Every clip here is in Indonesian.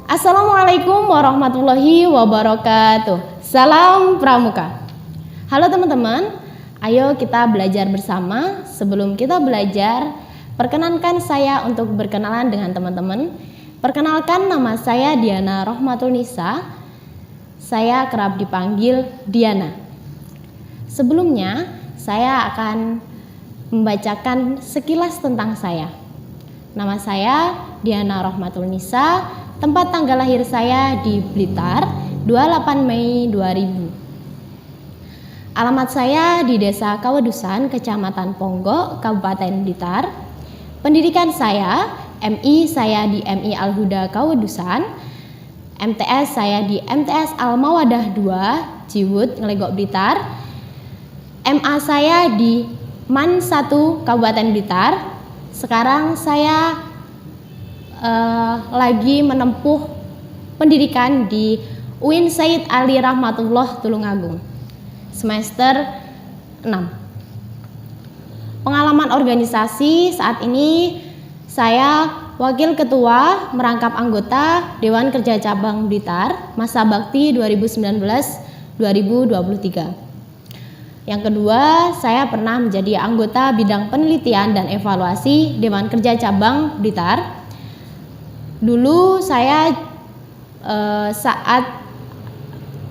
Assalamualaikum warahmatullahi wabarakatuh. Salam Pramuka. Halo teman-teman, ayo kita belajar bersama. Sebelum kita belajar, perkenankan saya untuk berkenalan dengan teman-teman. Perkenalkan, nama saya Diana Rohmatul Nisa. Saya kerap dipanggil Diana. Sebelumnya, saya akan membacakan sekilas tentang saya. Nama saya Diana Rohmatul Nisa. Tempat tanggal lahir saya di Blitar, 28 Mei 2000. Alamat saya di Desa Kawedusan, Kecamatan Ponggok, Kabupaten Blitar. Pendidikan saya, MI saya di MI Al-Huda Kawedusan, MTS saya di MTS Al-Mawadah 2, Ciwut, Ngelegok, Blitar. MA saya di MAN 1, Kabupaten Blitar. Sekarang saya lagi menempuh pendidikan di UIN Said Ali Rahmatullah Tulungagung, semester 6. Pengalaman organisasi saat ini, saya Wakil Ketua merangkap anggota Dewan Kerja Cabang Blitar masa bakti 2019-2023. Yang kedua, saya pernah menjadi anggota bidang penelitian dan evaluasi Dewan Kerja Cabang Blitar. Dulu saya saat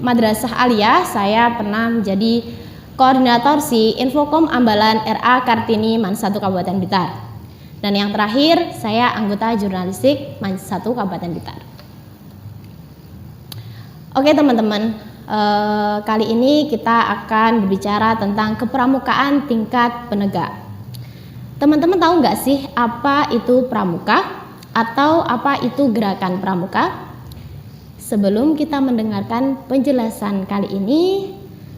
Madrasah Aliyah, saya pernah menjadi koordinator si Infokom Ambalan RA Kartini MAN 1 Kabupaten Blitar. Dan yang terakhir, saya anggota jurnalistik MAN 1 Kabupaten Blitar. Oke teman-teman, kali ini kita akan berbicara tentang kepramukaan tingkat penegak. Teman-teman tahu nggak sih apa itu pramuka atau apa itu gerakan pramuka? Sebelum kita mendengarkan penjelasan kali ini,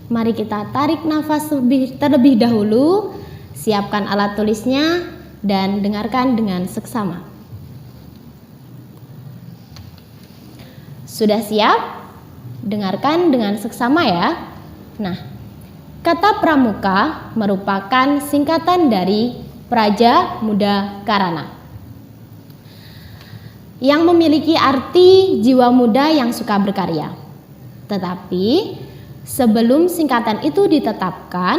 mari kita tarik nafas terlebih dahulu, siapkan alat tulisnya, dan dengarkan dengan seksama. Sudah siap? Dengarkan dengan seksama ya. Nah, kata pramuka merupakan singkatan dari Praja Muda Karana, yang memiliki arti jiwa muda yang suka berkarya. Tetapi sebelum singkatan itu ditetapkan,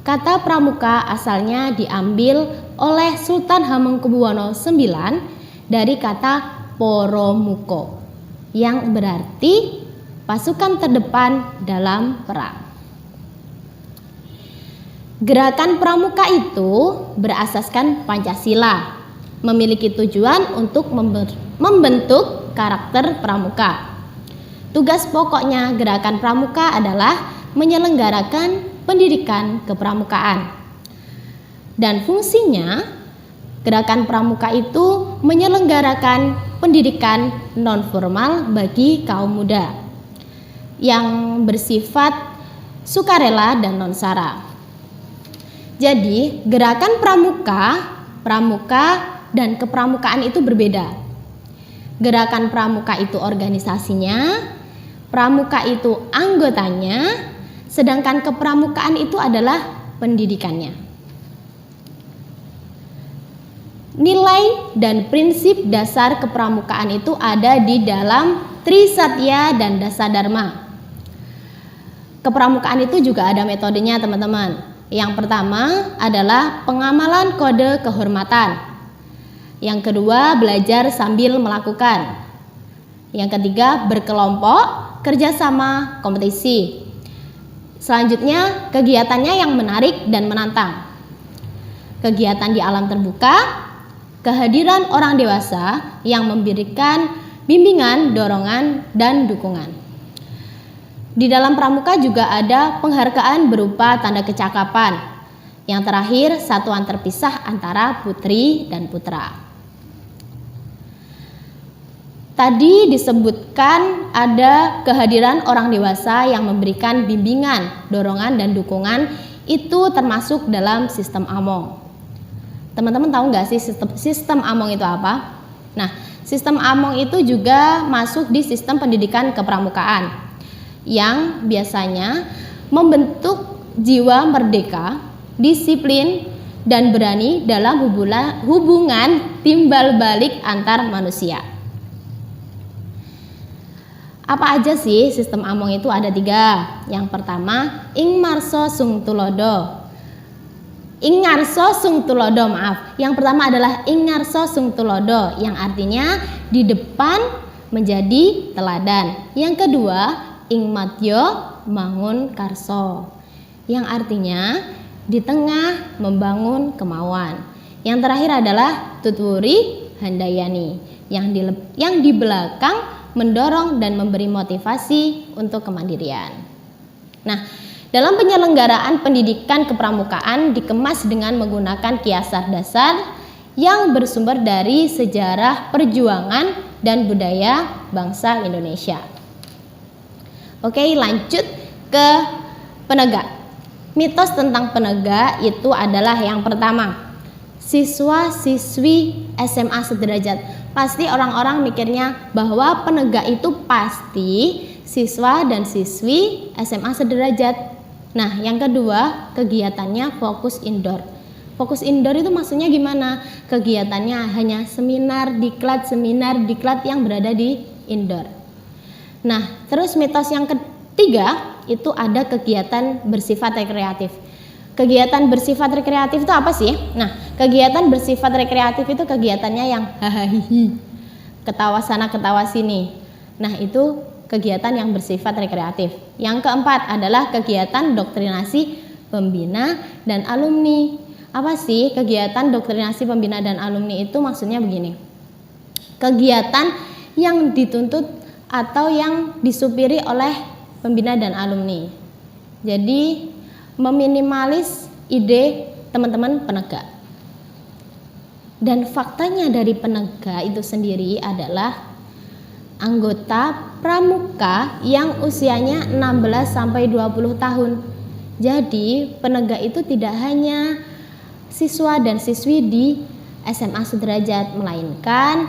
kata pramuka asalnya diambil oleh Sultan Hamengkubuwono IX dari kata poromuko, yang berarti pasukan terdepan dalam perang. Gerakan pramuka itu berasaskan Pancasila, memiliki tujuan untuk membentuk karakter pramuka. Tugas pokoknya gerakan pramuka adalah menyelenggarakan pendidikan kepramukaan. Dan fungsinya, gerakan pramuka itu menyelenggarakan pendidikan non-formal bagi kaum muda yang bersifat sukarela dan non-sara. Jadi, gerakan pramuka dan kepramukaan itu berbeda. Gerakan pramuka itu organisasinya, pramuka itu anggotanya, sedangkan kepramukaan itu adalah pendidikannya. Nilai dan prinsip dasar kepramukaan itu ada di dalam Trisatya dan Dasadharma. Kepramukaan itu juga ada metodenya teman-teman. Yang pertama adalah pengamalan kode kehormatan. Yang kedua, belajar sambil melakukan. Yang ketiga, berkelompok, kerjasama, kompetisi. Selanjutnya, kegiatannya yang menarik dan menantang. Kegiatan di alam terbuka, kehadiran orang dewasa yang memberikan bimbingan, dorongan, dan dukungan. Di dalam pramuka juga ada penghargaan berupa tanda kecakapan. Yang terakhir, satuan terpisah antara putri dan putra. Tadi disebutkan ada kehadiran orang dewasa yang memberikan bimbingan, dorongan, dan dukungan. Itu termasuk dalam sistem Among. Teman-teman tahu nggak sih sistem Among itu apa? Nah, sistem Among itu juga masuk di sistem pendidikan kepramukaan yang biasanya membentuk jiwa merdeka disiplin, dan berani dalam hubungan timbal balik antar manusia. Apa aja sih sistem Among itu? Ada 3. Yang pertama, ing marso sung tulodo. Yang pertama adalah ing ngarso sung tulodo, yang artinya di depan menjadi teladan. Yang kedua, ing matyo mangun karso, yang artinya di tengah membangun kemauan. Yang terakhir adalah tutwuri handayani, yang di belakang mendorong dan memberi motivasi untuk kemandirian. Nah, dalam penyelenggaraan pendidikan kepramukaan dikemas dengan menggunakan kiasan dasar yang bersumber dari sejarah perjuangan dan budaya bangsa Indonesia. Oke, lanjut ke penegak. Mitos tentang penegak itu adalah yang pertama, siswa-siswi SMA sederajat. Pasti orang-orang mikirnya bahwa penegak itu pasti siswa dan siswi SMA sederajat. Nah, yang kedua, kegiatannya fokus indoor. Fokus indoor itu maksudnya gimana? Kegiatannya hanya seminar diklat yang berada di indoor. Nah, terus mitos yang ketiga itu ada kegiatan bersifat rekreatif. Kegiatan bersifat rekreatif itu apa sih? Nah, kegiatan bersifat rekreatif itu kegiatannya yang hahaha, ketawa sana ketawa sini. Nah, itu kegiatan yang bersifat rekreatif. Yang keempat adalah kegiatan doktrinasi pembina dan alumni. Apa sih kegiatan doktrinasi pembina dan alumni itu? Maksudnya begini, kegiatan yang dituntut atau yang disupiri oleh pembina dan alumni. Jadi meminimalis ide teman-teman penegak. Dan faktanya dari penegak itu sendiri adalah anggota pramuka yang usianya 16 sampai 20 tahun. Jadi, penegak itu tidak hanya siswa dan siswi di SMA sederajat, melainkan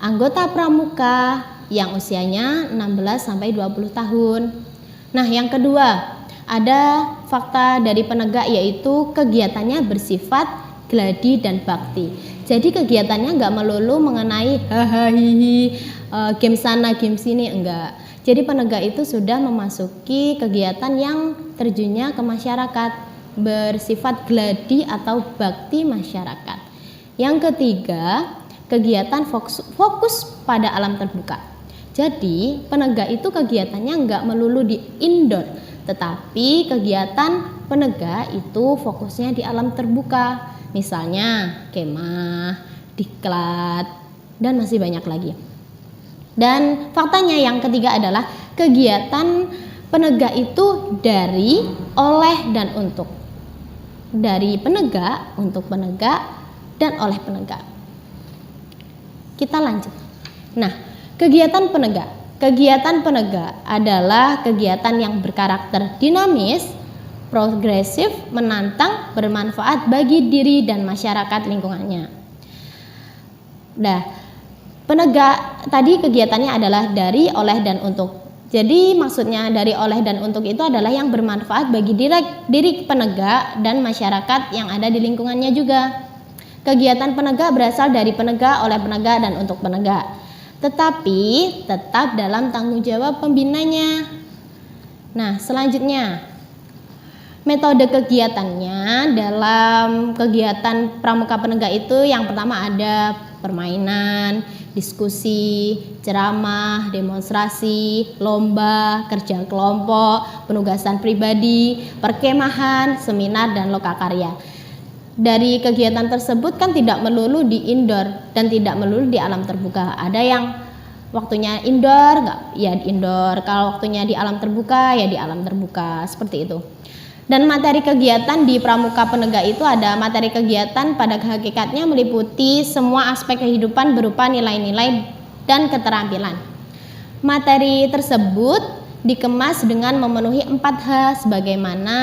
anggota pramuka yang usianya 16 sampai 20 tahun. Nah, yang kedua, ada fakta dari penegak yaitu kegiatannya bersifat gladi dan bakti. Jadi kegiatannya nggak melulu mengenai game sana game sini, enggak. Jadi penegak itu sudah memasuki kegiatan yang terjunnya ke masyarakat, bersifat gladi atau bakti masyarakat. Yang ketiga, kegiatan fokus pada alam terbuka. Jadi penegak itu kegiatannya enggak melulu di indoor, tetapi kegiatan penegak itu fokusnya di alam terbuka. Misalnya kemah, diklat, dan masih banyak lagi. Dan faktanya yang ketiga adalah kegiatan penegak itu dari, oleh, dan untuk. Dari penegak, untuk penegak, dan oleh penegak. Kita lanjut. Nah, kegiatan penegak. Kegiatan penegak adalah kegiatan yang berkarakter dinamis, progresif, menantang, bermanfaat bagi diri dan masyarakat lingkungannya. Nah, penegak tadi kegiatannya adalah dari, oleh, dan untuk. Jadi maksudnya dari, oleh, dan untuk itu adalah yang bermanfaat bagi diri penegak dan masyarakat yang ada di lingkungannya juga. Kegiatan penegak berasal dari penegak, oleh penegak, dan untuk penegak, tetapi tetap dalam tanggung jawab pembinanya. Nah, selanjutnya metode kegiatannya dalam kegiatan pramuka penegak itu yang pertama ada permainan, diskusi, ceramah, demonstrasi, lomba, kerja kelompok, penugasan pribadi, perkemahan, seminar, dan lokakarya. Dari kegiatan tersebut kan tidak melulu di indoor dan tidak melulu di alam terbuka. Ada yang waktunya indoor, ya indoor. Kalau waktunya di alam terbuka, ya di alam terbuka. Seperti itu. Dan materi kegiatan di pramuka penegak itu ada materi kegiatan pada hakikatnya meliputi semua aspek kehidupan berupa nilai-nilai dan keterampilan. Materi tersebut dikemas dengan memenuhi 4 hal sebagaimana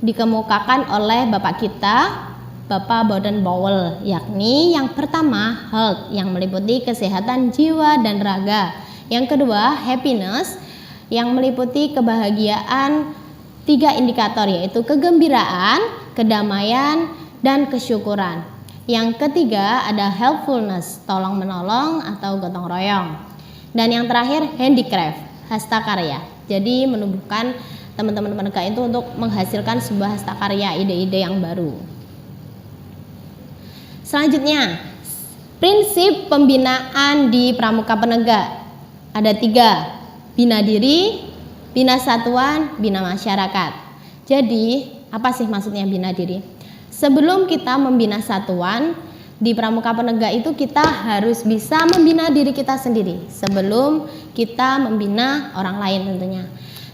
dikemukakan oleh Bapak kita, Bapak Baden-Powell, yakni yang pertama health yang meliputi kesehatan jiwa dan raga. Yang kedua happiness yang meliputi kebahagiaan 3 indikator, yaitu kegembiraan, kedamaian, dan kesyukuran. Yang ketiga ada helpfulness, tolong menolong atau gotong royong. Dan yang terakhir handicraft, hastakarya. Jadi menumbuhkan teman-teman penegak itu untuk menghasilkan sebuah hastakarya, ide-ide yang baru. Selanjutnya, prinsip pembinaan di pramuka penegak. Ada 3, bina diri, bina satuan, bina masyarakat. Jadi, apa sih maksudnya bina diri? Sebelum kita membina satuan, di pramuka penegak itu kita harus bisa membina diri kita sendiri sebelum kita membina orang lain tentunya.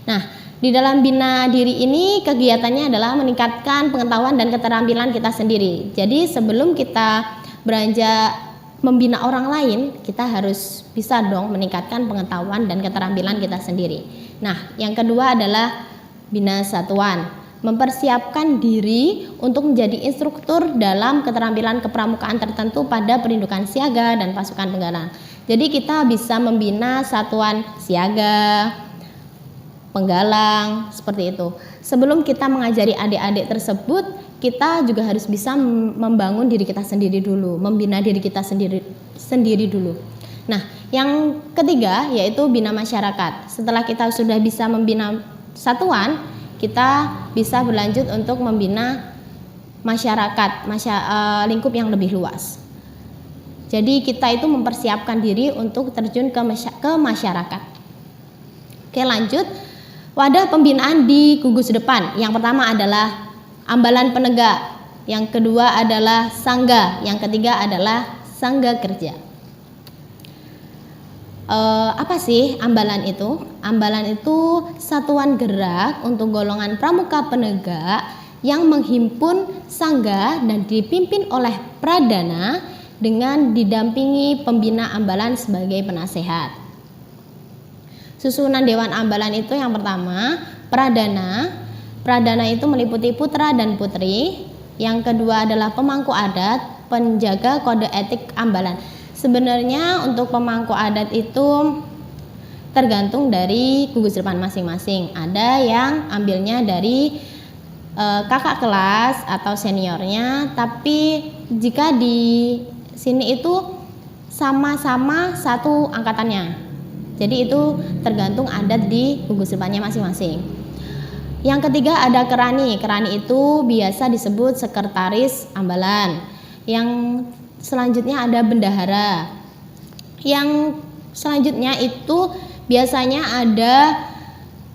Nah, di dalam bina diri ini kegiatannya adalah meningkatkan pengetahuan dan keterampilan kita sendiri. Jadi sebelum kita beranjak membina orang lain, kita harus bisa dong meningkatkan pengetahuan dan keterampilan kita sendiri. Nah, yang kedua adalah bina satuan, mempersiapkan diri untuk menjadi instruktur dalam keterampilan kepramukaan tertentu pada perindukan siaga dan pasukan penggalang. Jadi kita bisa membina satuan siaga, penggalang, seperti itu. Sebelum kita mengajari adik-adik tersebut, kita juga harus bisa membangun diri kita sendiri dulu, membina diri kita sendiri dulu. Nah, yang ketiga yaitu bina masyarakat. Setelah kita sudah bisa membina satuan, kita bisa berlanjut untuk membina masyarakat, lingkup yang lebih luas. Jadi kita itu mempersiapkan diri untuk terjun ke masyarakat. Oke, lanjut. Wadah pembinaan di gugus depan. Yang pertama adalah ambalan penegak, yang kedua adalah sangga, yang ketiga adalah sangga kerja. Apa sih ambalan itu? Ambalan itu satuan gerak untuk golongan pramuka penegak yang menghimpun sangga dan dipimpin oleh pradana dengan didampingi pembina ambalan sebagai penasehat. Susunan dewan ambalan itu yang pertama pradana. Pradana itu meliputi putra dan putri. Yang kedua adalah pemangku adat, penjaga kode etik ambalan. Sebenarnya untuk pemangku adat itu tergantung dari gugus depan masing-masing. Ada yang ambilnya dari kakak kelas atau seniornya, tapi jika di sini itu sama-sama satu angkatannya. Jadi itu tergantung adat di gugus depannya masing-masing. Yang ketiga ada kerani. Kerani itu biasa disebut sekretaris ambalan. Yang selanjutnya ada bendahara. Yang selanjutnya itu biasanya ada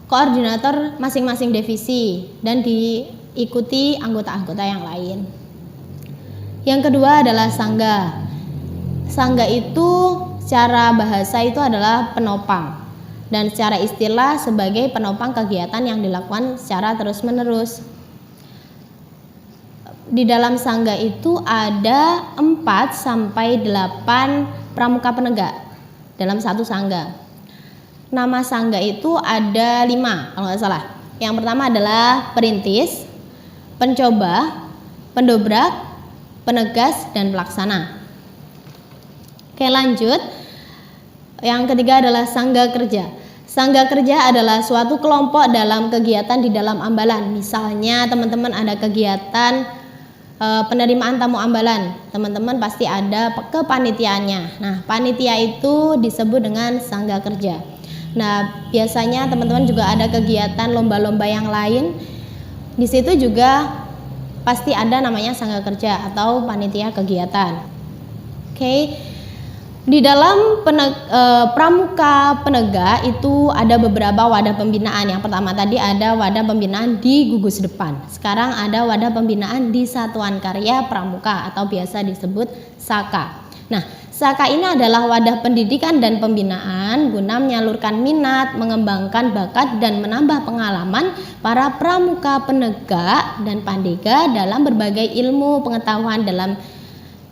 koordinator masing-masing divisi dan diikuti anggota-anggota yang lain. Yang kedua adalah sangga. Sangga itu secara bahasa itu adalah penopang dan secara istilah sebagai penopang kegiatan yang dilakukan secara terus-menerus. Di dalam sangga itu ada 4 sampai 8 pramuka penegak dalam satu sangga. Nama sangga itu ada 5 kalau nggak salah. Yang pertama adalah perintis, pencoba, pendobrak, penegas, dan pelaksana. Oke, lanjut. Yang ketiga adalah sangga kerja. Sangga kerja adalah suatu kelompok dalam kegiatan di dalam ambalan. Misalnya teman-teman ada kegiatan penerimaan tamu ambalan, teman-teman pasti ada kepanitiaannya. Nah, panitia itu disebut dengan sangga kerja. Nah, biasanya teman-teman juga ada kegiatan lomba-lomba yang lain. Di situ juga pasti ada namanya sangga kerja atau panitia kegiatan. Oke. Di dalam pramuka penegak itu ada beberapa wadah pembinaan. Yang pertama tadi ada wadah pembinaan di gugus depan. Sekarang ada wadah pembinaan di satuan karya pramuka atau biasa disebut SAKA. Nah, SAKA ini adalah wadah pendidikan dan pembinaan guna menyalurkan minat, mengembangkan bakat dan menambah pengalaman para pramuka penegak dan pandega dalam berbagai ilmu pengetahuan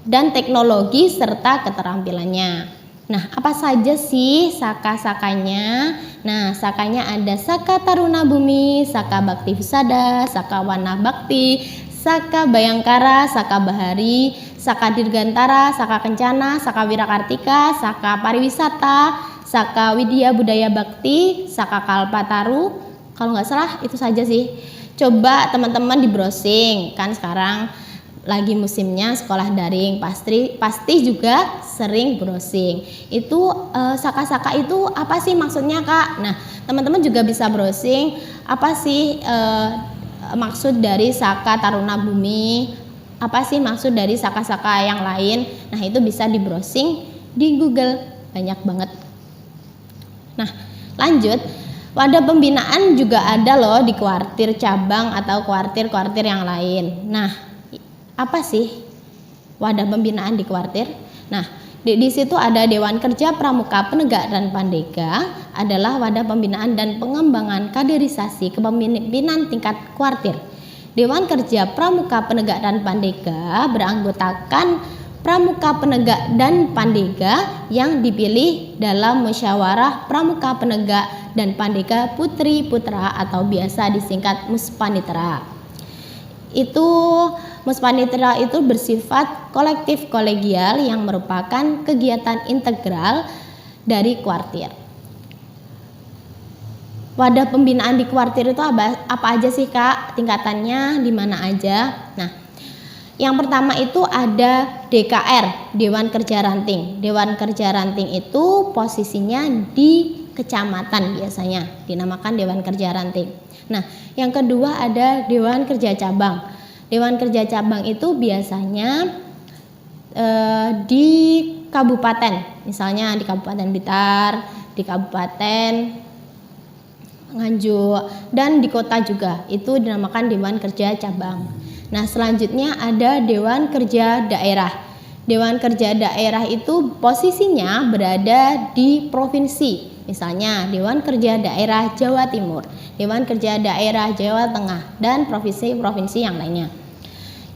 dan teknologi serta keterampilannya. Nah, apa saja sih saka-sakanya? Nah, sakanya ada Saka Taruna Bumi, Saka Bakti Wisada, Saka Wana Bakti, Saka Bayangkara, Saka Bahari, Saka Dirgantara, Saka Kencana, Saka Wirakartika, Saka Pariwisata, Saka Widya Budaya Bakti, Saka Kalpataru, Kalau nggak salah itu saja sih. Coba teman-teman di browsing, kan sekarang lagi musimnya sekolah daring, pasti juga sering browsing. Itu saka-saka itu apa sih maksudnya, Kak? Nah, teman-teman juga bisa browsing apa sih maksud dari saka taruna bumi, apa sih maksud dari saka-saka yang lain. Nah, itu bisa di browsing di Google, banyak banget. Nah, lanjut. Wadah pembinaan juga ada loh di kuartir cabang atau kuartir-kuartir yang lain. Nah, apa sih wadah pembinaan di kuartir? Nah, di situ ada Dewan Kerja Pramuka Penegak dan Pandega adalah wadah pembinaan dan pengembangan kaderisasi kepemimpinan tingkat kuartir. Dewan Kerja Pramuka Penegak dan Pandega beranggotakan Pramuka Penegak dan Pandega yang dipilih dalam musyawarah Pramuka Penegak dan Pandega Putri Putra atau biasa disingkat Muspanitra. Muspanitra itu bersifat kolektif kolegial yang merupakan kegiatan integral dari kuartir. Wadah pembinaan di kuartir itu apa aja sih, Kak? Tingkatannya di mana aja? Nah, yang pertama itu ada DKR, Dewan Kerja Ranting. Dewan Kerja Ranting itu posisinya di kecamatan, biasanya dinamakan Dewan Kerja Ranting. Nah, yang kedua ada Dewan Kerja Cabang. Dewan Kerja Cabang itu biasanya di kabupaten, misalnya di Kabupaten Blitar, di Kabupaten Nganjuk, dan di kota juga, itu dinamakan Dewan Kerja Cabang. Nah, selanjutnya ada Dewan Kerja Daerah. Dewan Kerja Daerah itu posisinya berada di provinsi, misalnya Dewan Kerja Daerah Jawa Timur, Dewan Kerja Daerah Jawa Tengah, dan provinsi-provinsi yang lainnya.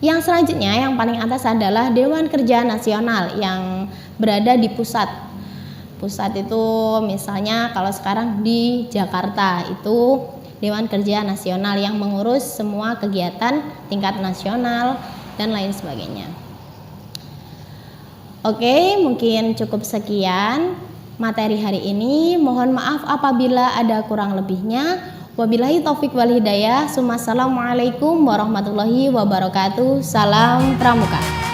Yang selanjutnya yang paling atas adalah Dewan Kerja Nasional yang berada di pusat. Pusat itu misalnya kalau sekarang di Jakarta itu Dewan Kerja Nasional yang mengurus semua kegiatan tingkat nasional dan lain sebagainya. Oke, mungkin cukup sekian materi hari ini. Mohon maaf apabila ada kurang lebihnya. Wabillahi taufik wal hidayah. Assalamualaikum warahmatullahi wabarakatuh. Salam Pramuka.